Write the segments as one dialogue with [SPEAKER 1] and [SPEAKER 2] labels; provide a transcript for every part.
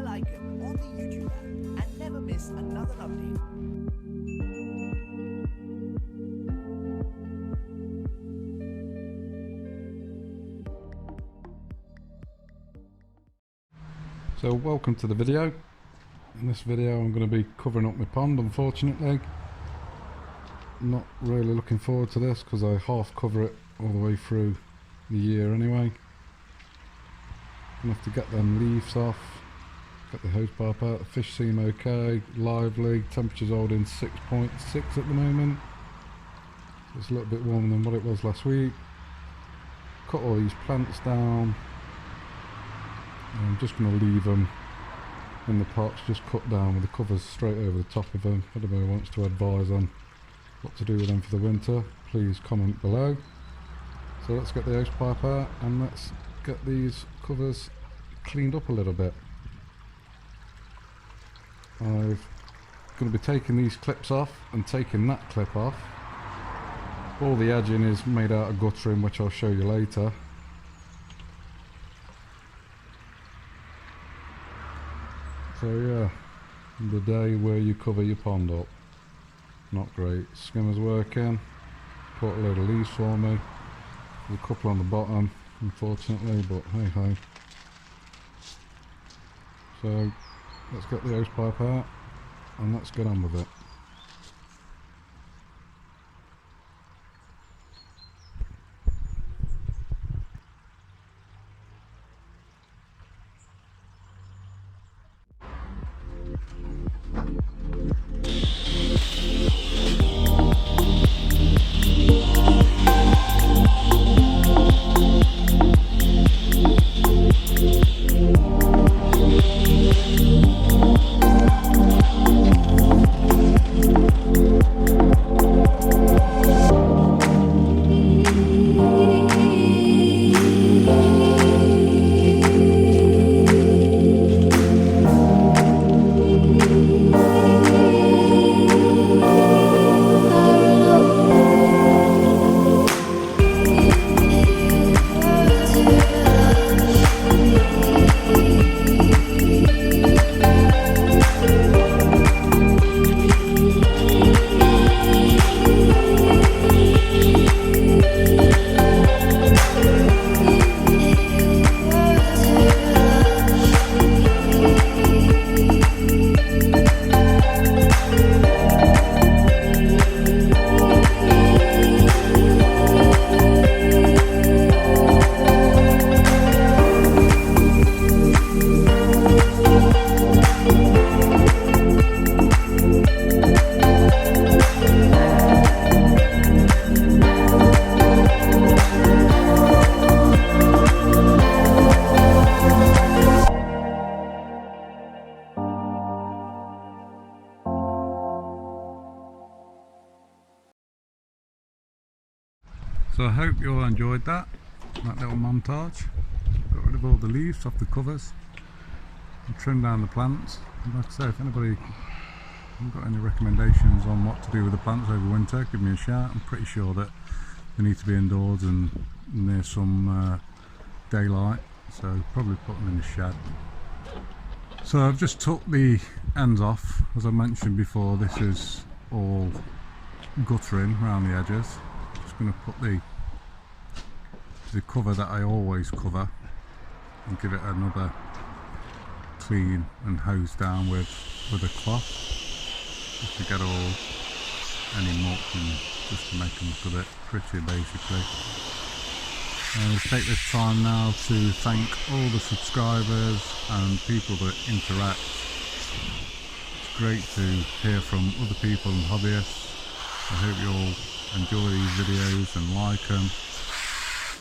[SPEAKER 1] bell icon on the YouTube app and never miss another update.
[SPEAKER 2] So welcome to the video. In this video I'm going to be covering up my pond, unfortunately. Not really looking forward to this because I half cover it all the way through the year anyway. I'm going to have to get them leaves off, get the hose pipe out. The fish seem okay, lively, temperature's holding 6.6 at the moment. So it's a little bit warmer than what it was last week. Cut all these plants down. I'm just going to leave them in the pots just cut down with the covers straight over the top of them. If anybody wants to advise on what to do with them for the winter, please comment below. So let's get the hose pipe out and let's get these covers cleaned up a little bit. I'm going to be taking these clips off and taking that clip off. All the edging is made out of guttering, which I'll show you later. So yeah, the day where you cover your pond up. Not great. Skimmer's working. Put a load of leaves for me. There's a couple on the bottom, unfortunately, but hey ho. So let's get the hose pipe out and let's get on with it. So I hope you all enjoyed that little montage. Got rid of all the leaves off the covers and trimmed down the plants. And like I say, if anybody has got any recommendations on what to do with the plants over winter, give me a shout. I'm pretty sure that they need to be indoors and near some daylight, so probably put them in the shed. So I've just took the ends off. As I mentioned before, this is all guttering around the edges. Just going to put the cover that I always cover and give it another clean and hose down with a cloth, just to get all any muck and just to make them look a bit prettier basically. And I'll take this time now to thank all the subscribers and people that interact. It's great to hear from other people and hobbyists. I hope you all enjoy these videos and like them.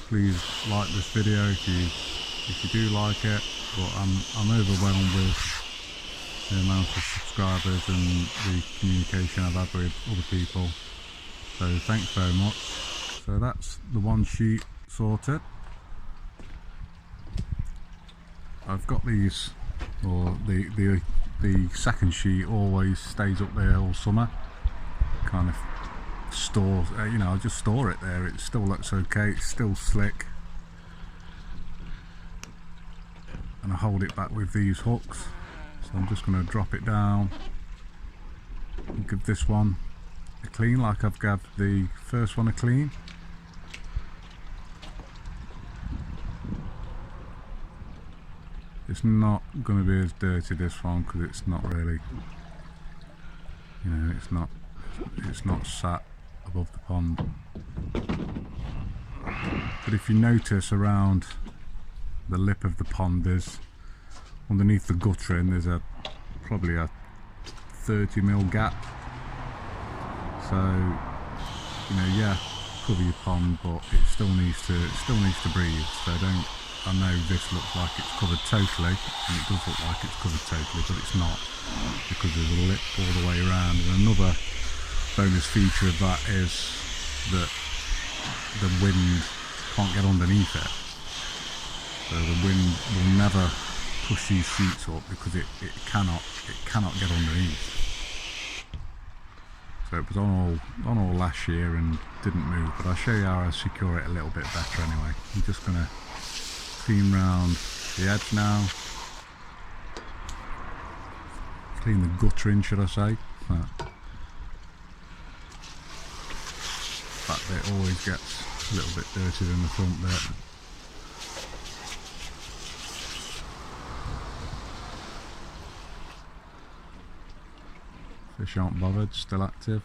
[SPEAKER 2] Please like this video if you do like it, but I'm overwhelmed with the amount of subscribers and the communication I've had with other people, so thanks very much. So that's the one sheet sorted. I've got these, or the second sheet always stays up there all summer, kind of stores, you know, I just store it there. It still looks okay, it's still slick, and I hold it back with these hooks So I'm just going to drop it down and give this one a clean like I've given the first one a clean. It's not going to be as dirty, this one, because it's not really, you know, it's not sat above the pond. But if you notice around the lip of the pond, there's underneath the guttering, there's probably a 30mm gap. So, you know, yeah, cover your pond, but it still needs to breathe. So I know this looks like it's covered totally, and it does look like it's covered totally, but it's not, because there's a lip all the way around. And another bonus feature of that is that the wind can't get underneath it. So the wind will never push these sheets up, because it cannot get underneath. So it was on all last year and didn't move, but I'll show you how I secure it a little bit better anyway. I'm just going to clean round the edge now. Clean the guttering, should I say. That bit always gets a little bit dirtier than the front bit. Fish aren't bothered, still active,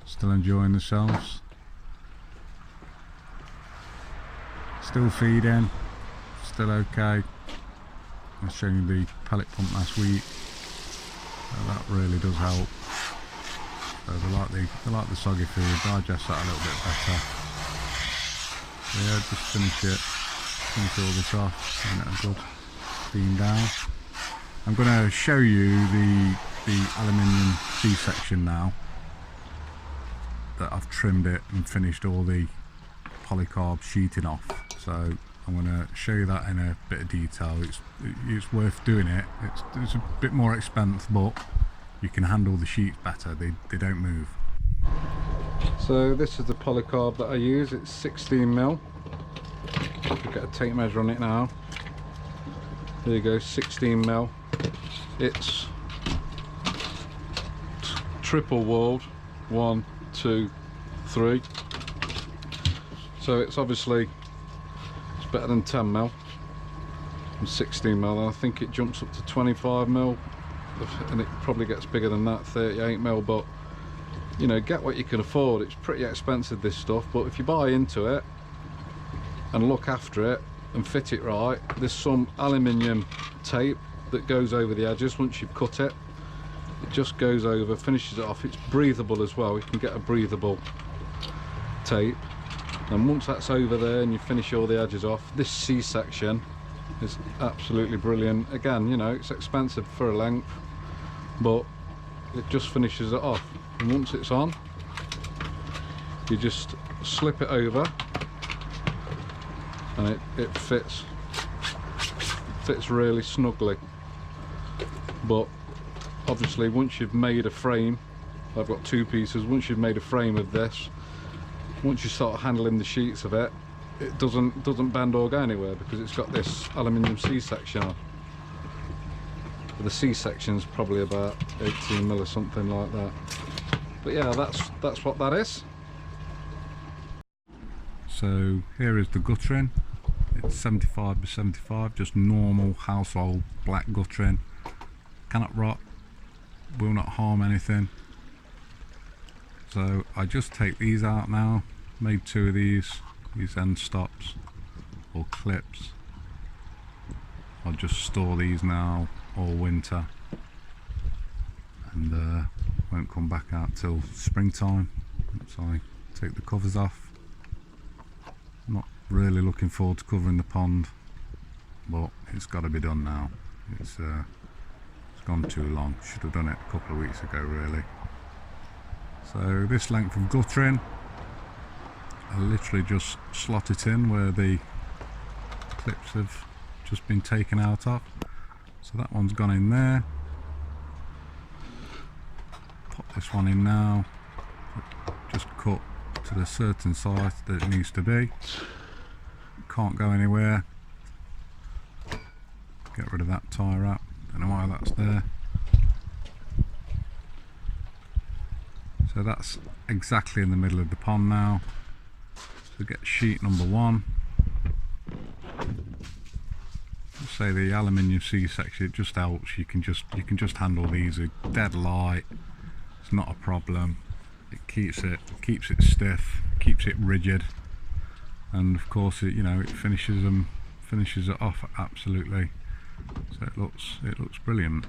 [SPEAKER 2] still enjoying themselves, still feeding, still okay. I showed you the pellet pump last week, so that really does help. So they like the soggy food, digest that a little bit better. So yeah, just finish all this off, giving it a good clean down. I'm going to show you the aluminium C-section now that I've trimmed it and finished all the polycarb sheeting off. So I'm going to show you that in a bit of detail. It's worth doing it. It's a bit more expensive, but you can handle the sheets better. They don't move. So this is the polycarb that I use. It's 16mm. I'll get a tape measure on it now. There you go, 16mm. It's triple walled, 1, 2, 3. So it's obviously better than 10mm and 16mm, and I think it jumps up to 25mm, and it probably gets bigger than that, 38mm. But you know, get what you can afford. It's pretty expensive, this stuff, but if you buy into it and look after it and fit it right, there's some aluminium tape that goes over the edges. Once you've cut it, it just goes over, finishes it off. It's breathable as well. You can get a breathable tape, and once that's over there and you finish all the edges off, this C-section is absolutely brilliant. Again, you know, it's expensive for a length, but it just finishes it off. And once it's on, you just slip it over and it fits really snugly. But obviously, once you've made a frame, I've got 2 pieces. Once you've made a frame of this, once you start handling the sheets of it, it doesn't bend or go anywhere, because it's got this aluminium C-section on. The C-section's probably about 18mm or something like that. But yeah, that's what that is. So here is the guttering. It's 75 by 75, just normal household black guttering. Cannot rot, will not harm anything. So I just take these out now. Made 2 of these end stops or clips. I'll just store these now all winter, and won't come back out till springtime once I take the covers off. Not really looking forward to covering the pond, but it's got to be done now. It's gone too long. Should have done it a couple of weeks ago, really. So this length of guttering, I literally just slot it in where the clips have just been taken out of. So that one's gone in there. Pop this one in now. Just cut to the certain size that it needs to be. Can't go anywhere. Get rid of that tie wrap. Don't know why that's there. So that's exactly in the middle of the pond now. So get sheet number 1. Say the aluminium C-section, it just helps. You can just handle these with dead light. It's not a problem. It keeps it stiff, keeps it rigid, and of course it finishes it off absolutely. So it looks brilliant.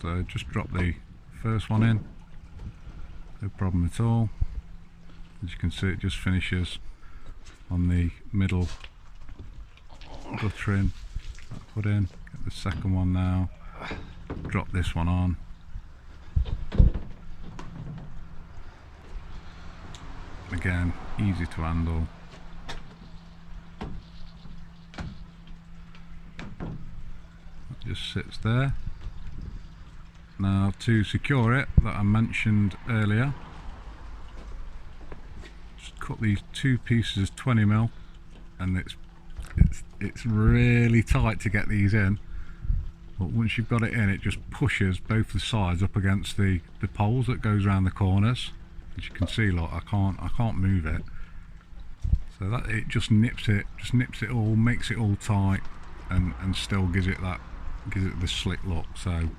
[SPEAKER 2] So just drop the first one in, no problem at all. As you can see, it just finishes on the middle guttering. Put in, get the second one now, drop this one on. Again, easy to handle. It just sits there. Now to secure it, that I mentioned earlier, just cut these 2 pieces 20mm, and it's really tight to get these in, but once you've got it in, it just pushes both the sides up against the poles that goes around the corners. As you can see, look, I can't move it, so that it just nips it all, makes it all tight, and still gives it the slick look, so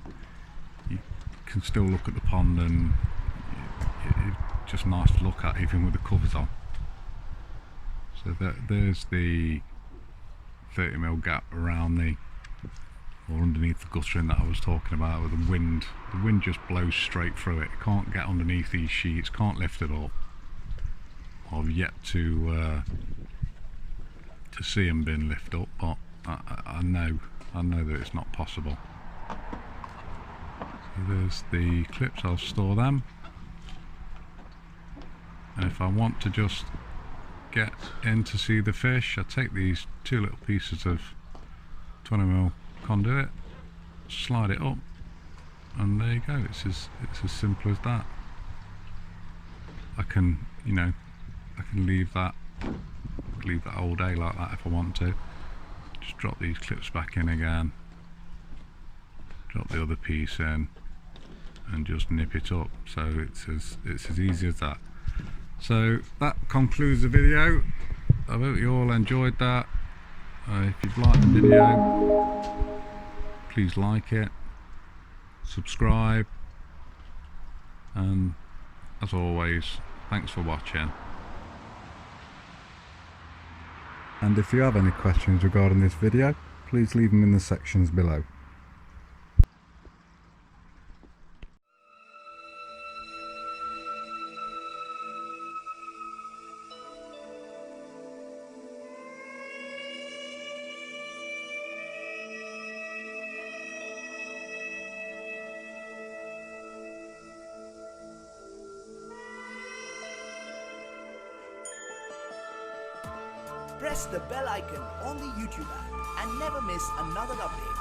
[SPEAKER 2] you can still look at the pond, and it's just nice to look at even with the covers on. So there's the 30mm gap around or underneath the guttering that I was talking about, with the wind just blows straight through it. It can't get underneath these sheets, can't lift it up. I've yet to see them being lifted up, but I know that it's not possible. So there's the clips, I'll store them, and if I want to just get in to see the fish, I take these 2 little pieces of 20mm conduit, slide it up, and there you go. It's as simple as that. I can leave that all day like that if I want to. Just drop these clips back in again, drop the other piece in, and just nip it up. So it's as easy as that. So that concludes the video. I hope you all enjoyed that. If you've liked the video, please like it, subscribe, and as always, thanks for watching. And if you have any questions regarding this video, please leave them in the sections below.
[SPEAKER 1] Press the bell icon on the YouTube app and never miss another update.